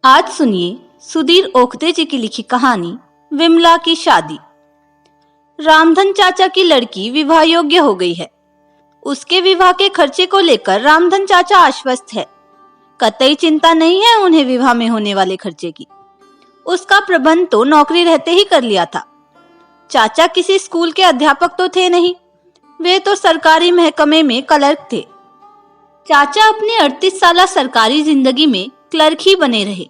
आज सुनिए सुधीर ओखते जी की लिखी कहानी विमला की शादी। रामधन चाचा की लड़की विवाह योग्य हो गई है। उसके विवाह के खर्चे को लेकर रामधन चाचा आश्वस्त है। कतई चिंता नहीं है उन्हें विवाह में होने वाले खर्चे की। उसका प्रबंध तो नौकरी रहते ही कर लिया था। चाचा किसी स्कूल के अध्यापक तो थे नहीं, वे तो सरकारी महकमे में क्लर्क थे। चाचा अपनी 38 साल सरकारी जिंदगी में क्लर्क ही बने रहे।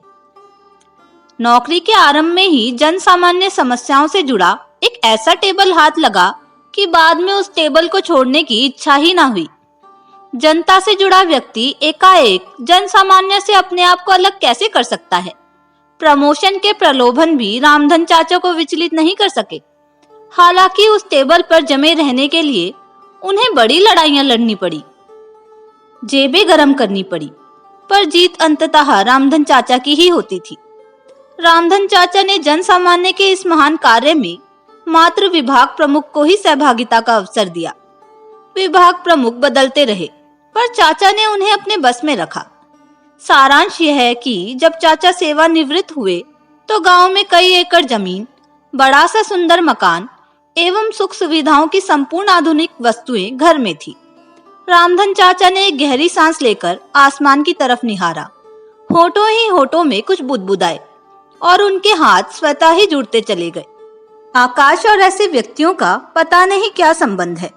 नौकरी के आरंभ में ही जन सामान्य समस्याओं से जुड़ा एक ऐसा टेबल हाथ लगा कि बाद में उस टेबल को छोड़ने की इच्छा ही ना हुई। जनता से जुड़ा व्यक्ति एकाएक जन सामान्य से अपने आप को अलग कैसे कर सकता है? प्रमोशन के प्रलोभन भी रामधन चाचा को विचलित नहीं कर सके। हालांकि उस टेबल पर जमे रहने के लिए उन्हें बड़ी लड़ाइयां लड़नी पड़ी, जेबें गरम करनी पड़ी, पर जीत अंततः रामधन चाचा की ही होती थी। रामधन चाचा ने जन सामान्य के इस महान कार्य में मात्र विभाग प्रमुख को ही सहभागिता का अवसर दिया। विभाग प्रमुख बदलते रहे, पर चाचा ने उन्हें अपने बस में रखा। सारांश यह है कि जब चाचा सेवानिवृत्त हुए तो गांव में कई एकड़ जमीन, बड़ा सा सुंदर मकान एवं सुख सुविधाओं की संपूर्ण आधुनिक वस्तुएं घर में थी। रामधन चाचा ने एक गहरी सांस लेकर आसमान की तरफ निहारा। होठों ही होठों में कुछ बुदबुदाए और उनके हाथ स्वतः ही जुड़ते चले गए। आकाश और ऐसे व्यक्तियों का पता नहीं क्या संबंध है।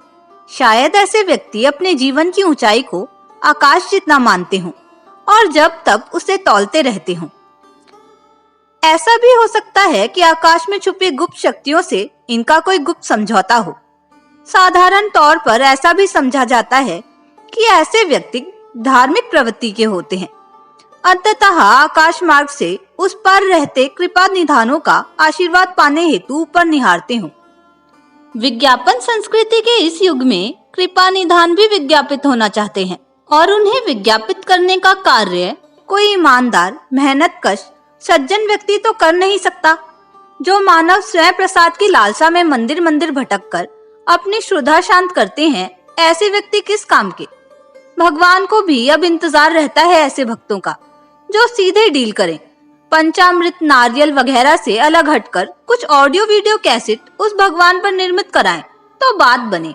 शायद ऐसे व्यक्ति अपने जीवन की ऊंचाई को आकाश जितना मानते हों और जब तब उसे तौलते रहते हों। ऐसा भी हो सकता है कि आकाश में छुपी गुप्त शक्तियों से इनका कोई गुप्त समझौता हो। साधारण तौर पर ऐसा भी समझा जाता है कि ऐसे व्यक्ति धार्मिक प्रवृत्ति के होते हैं। अंततः आकाश मार्ग से उस पर रहते कृपा निधानों का आशीर्वाद पाने हेतु ऊपर निहारते हों। विज्ञापन संस्कृति के इस युग में कृपा निधान भी विज्ञापित होना चाहते हैं और उन्हें विज्ञापित करने का कार्य कोई ईमानदार, मेहनतकश, सज्जन व्यक्ति तो कर नहीं सकता। जो मानव स्वयं प्रसाद की लालसा में मंदिर मंदिर भटक कर अपनी श्रद्धा शांत करते हैं, ऐसे व्यक्ति किस काम के? भगवान को भी अब इंतजार रहता है ऐसे भक्तों का जो सीधे डील करें। पंचामृत, नारियल वगैरह से अलग हटकर कुछ ऑडियो वीडियो कैसेट उस भगवान पर निर्मित कराएं तो बात बने।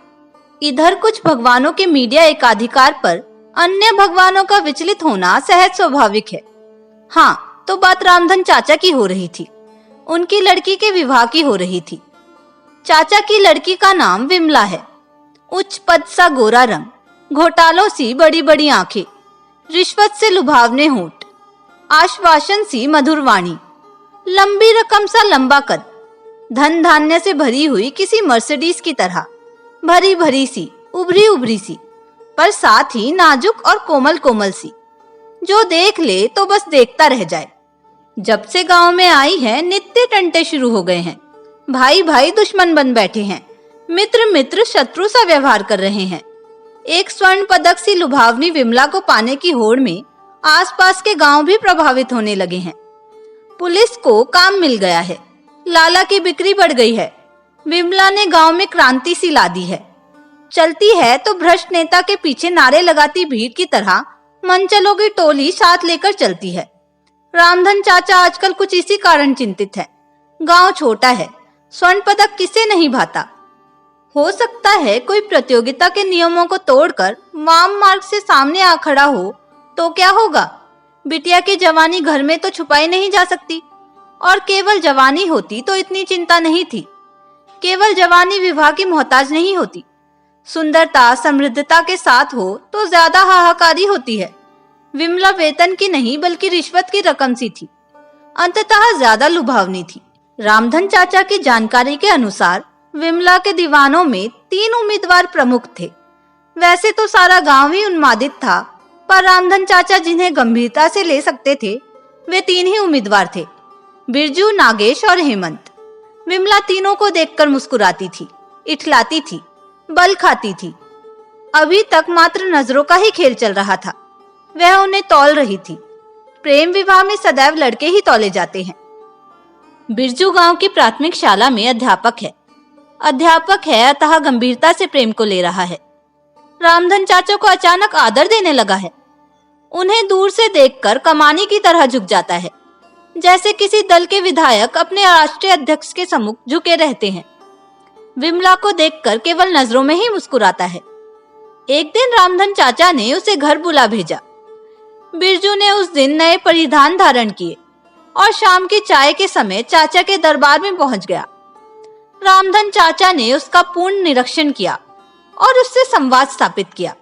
इधर कुछ भगवानों के मीडिया एकाधिकार पर अन्य भगवानों का विचलित होना सहज स्वाभाविक है। हाँ, तो बात रामधन चाचा की हो रही थी। उनकी लड़की के विवाह की हो रही थी। चाचा की लड़की का नाम विमला है। उच्च पद सा गोरा रंग, घोटालों सी बड़ी बड़ी आंखें, रिश्वत से लुभावने होंठ, आश्वासन सी मधुर वाणी, लंबी रकम सा लंबा कद, धन धान्य से भरी हुई किसी मर्सिडीज की तरह, भरी भरी सी, उभरी उभरी सी, पर साथ ही नाजुक और कोमल कोमल सी, जो देख ले तो बस देखता रह जाए। जब से गांव में आई है नित्य टंटे शुरू हो गए हैं। भाई भाई दुश्मन बन बैठे हैं, मित्र मित्र शत्रु सा व्यवहार कर रहे हैं। एक स्वर्ण पदक सी लुभावनी विमला को पाने की होड़ में आसपास के गांव भी प्रभावित होने लगे हैं। पुलिस को काम मिल गया है, लाला की बिक्री बढ़ गई है। विमला ने गांव में क्रांति सी ला दी है। चलती है तो भ्रष्ट नेता के पीछे नारे लगाती भीड़ की तरह मनचलों की टोली साथ लेकर चलती है। रामधन चाचा आजकल कुछ इसी कारण चिंतित है। गांव छोटा है, स्वर्ण पदक किसे नहीं भाता। हो सकता है कोई प्रतियोगिता के नियमों को तोड़कर वाम मार्ग से सामने आ खड़ा हो तो क्या होगा? बिटिया की जवानी घर में तो छुपाई नहीं जा सकती, और केवल जवानी होती तो इतनी चिंता नहीं थी। केवल जवानी विवाह की मोहताज नहीं होती। सुंदरता, समृद्धता के साथ हो तो ज्यादा हाहाकारी होती है। विमला वेतन की नहीं बल्कि रिश्वत की रकम सी थी, अंततः ज्यादा लुभावनी थी। रामधन चाचा की जानकारी के अनुसार विमला के दीवानों में 3 उम्मीदवार प्रमुख थे। वैसे तो सारा गांव ही उन्मादित था, पर रामधन चाचा जिन्हें गंभीरता से ले सकते थे वे 3 ही उम्मीदवार थे, बिरजू, नागेश और हेमंत। विमला तीनों को देखकर मुस्कुराती थी, इठलाती थी, बल खाती थी। अभी तक मात्र नजरों का ही खेल चल रहा था। वह उन्हें तौल रही थी। प्रेम विवाह में सदैव लड़के ही तौले जाते हैं। बिरजू गांव की प्राथमिक शाला में अध्यापक है, अतः गंभीरता से प्रेम को ले रहा है। रामधन चाचा को अचानक आदर देने लगा है। उन्हें दूर से देखकर कमानी की तरह झुक जाता है। जैसे किसी दल के विधायक अपने राष्ट्रीय अध्यक्ष के सम्मुख झुके रहते हैं। विमला को देखकर केवल नजरों में ही मुस्कुराता है। एक दिन रामधन चाचा ने उसे घर बुला भेजा। बिरजू ने उस दिन नए परिधान धारण किए और शाम की चाय के समय चाचा के दरबार में पहुंच गया। रामधन चाचा ने उसका पूर्ण निरीक्षण किया और उससे संवाद स्थापित किया।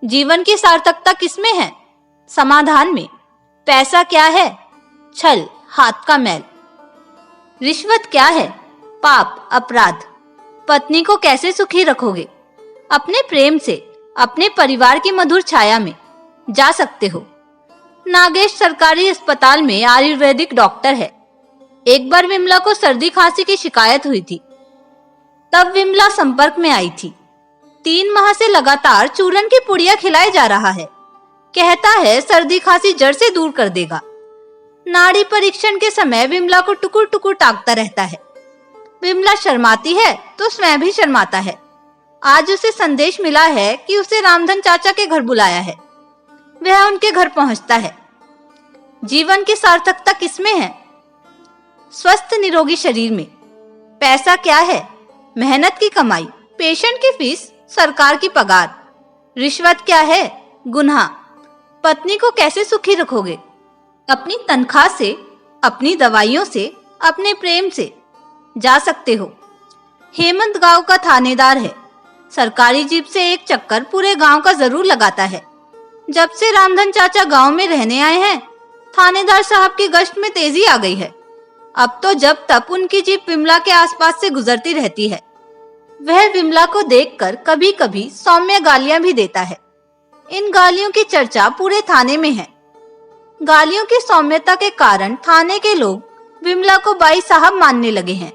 जीवन की सार्थकता किसमें है? समाधान में। पैसा क्या है? छल, हाथ का मैल। रिश्वत क्या है? पाप, अपराध। पत्नी को कैसे सुखी रखोगे? अपने प्रेम से, अपने परिवार की मधुर छाया में। जा सकते हो। नागेश सरकारी अस्पताल में आयुर्वेदिक डॉक्टर है। एक बार विमला को सर्दी खांसी की शिकायत हुई थी, तब विमला संपर्क में आई थी। 3 माह से लगातार चूरन की पुड़िया खिलाया जा रहा है। कहता है सर्दी खांसी जड़ से दूर कर देगा। नाड़ी परीक्षण के समय विमला को टुकुर टुकुर ताकता रहता है। विमला शर्माती है तो स्वयं भी शर्माता है। आज उसे संदेश मिला है कि उसे रामधन चाचा के घर बुलाया है। वह उनके घर पहुंचता है। जीवन की सार्थकता किसमें है? स्वस्थ निरोगी शरीर में। पैसा क्या है? मेहनत की कमाई, पेशेंट की फीस, सरकार की पगार। रिश्वत क्या है? गुनाह। पत्नी को कैसे सुखी रखोगे? अपनी तनख्वाह से, अपनी दवाइयों से, अपने प्रेम से। जा सकते हो। हेमंत गांव का थानेदार है। सरकारी जीप से एक चक्कर पूरे गांव का जरूर लगाता है। जब से रामधन चाचा गांव में रहने आए हैं, थानेदार साहब की गश्त में तेजी आ गई है। अब तो जब तक उनकी जीप विमला के आसपास से गुजरती रहती है। वह विमला को देखकर कभी कभी सौम्य गालियां भी देता है। इन गालियों की चर्चा पूरे थाने में है। गालियों की सौम्यता के कारण थाने के लोग विमला को बाई साहब मानने लगे हैं।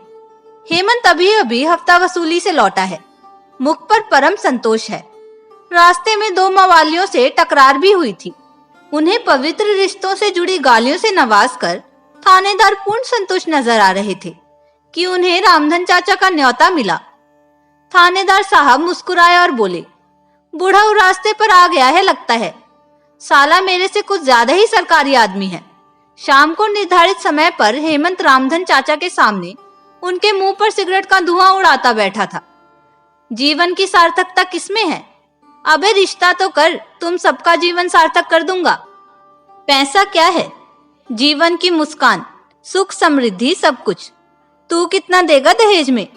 हेमंत अभी अभी हफ्ता वसूली से लौटा है। मुख पर परम संतोष है। रास्ते में 2 मवालियों से टकरार भी हुई थी। उन्हें पवित्र रिश्तों से जुड़ी गालियों से नवाजकर थानेदार पूर्ण संतुष्ट नजर आ रहे थे कि उन्हें रामधन चाचा का न्योता मिला। थानेदार साहब मुस्कुराए और बोले, बूढ़ा रास्ते पर आ गया है लगता है। साला मेरे से कुछ ज्यादा ही सरकारी आदमी है। शाम को निर्धारित समय पर हेमंत रामधन चाचा के सामने उनके मुंह पर सिगरेट का धुआं उड़ाता बैठा था। जीवन की सार्थकता किसमें है? अबे रिश्ता तो कर, तुम सबका जीवन सार्थक कर दूंगा। पैसा क्या है? जीवन की मुस्कान, सुख, समृद्धि, सब कुछ। तू कितना देगा दहेज में?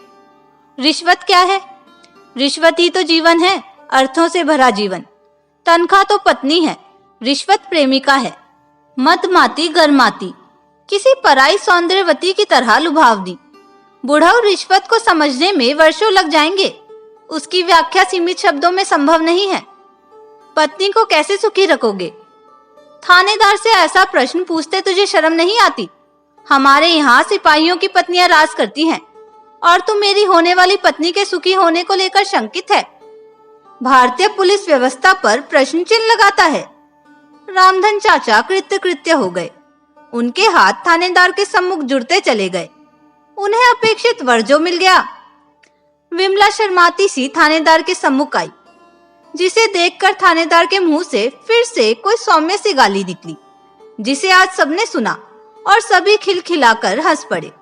रिश्वत क्या है? रिश्वत ही तो जीवन है, अर्थों से भरा जीवन। तनख्वाह तो पत्नी है, रिश्वत प्रेमिका है। मदमाती गरमाती, किसी पराई सौंदर्यवती की तरह लुभावनी। बुढ़ाऊ रिश्वत को समझने में वर्षों लग जाएंगे। उसकी व्याख्या सीमित शब्दों में संभव नहीं है। पत्नी को कैसे सुखी रखोगे? थानेदार से ऐसा प्रश्न पूछते तुझे शर्म नहीं आती? हमारे यहाँ सिपाहियों की पत्नियां राज करती हैं और तू मेरी होने वाली पत्नी के सुखी होने को लेकर शंकित है। भारतीय पुलिस व्यवस्था पर प्रश्न चिन्ह लगाता है। रामधन चाचा कृत्य हो गए। उनके हाथ थानेदार के सम्मुख जुड़ते चले गए। उन्हें अपेक्षित वर जो मिल गया। विमला शर्माती सी थानेदार के सम्मुख आई, जिसे देखकर थानेदार के मुंह से फिर से कोई सौम्य सी गाली निकली, जिसे आज सबने सुना और सभी खिलखिलाकर हंस पड़े।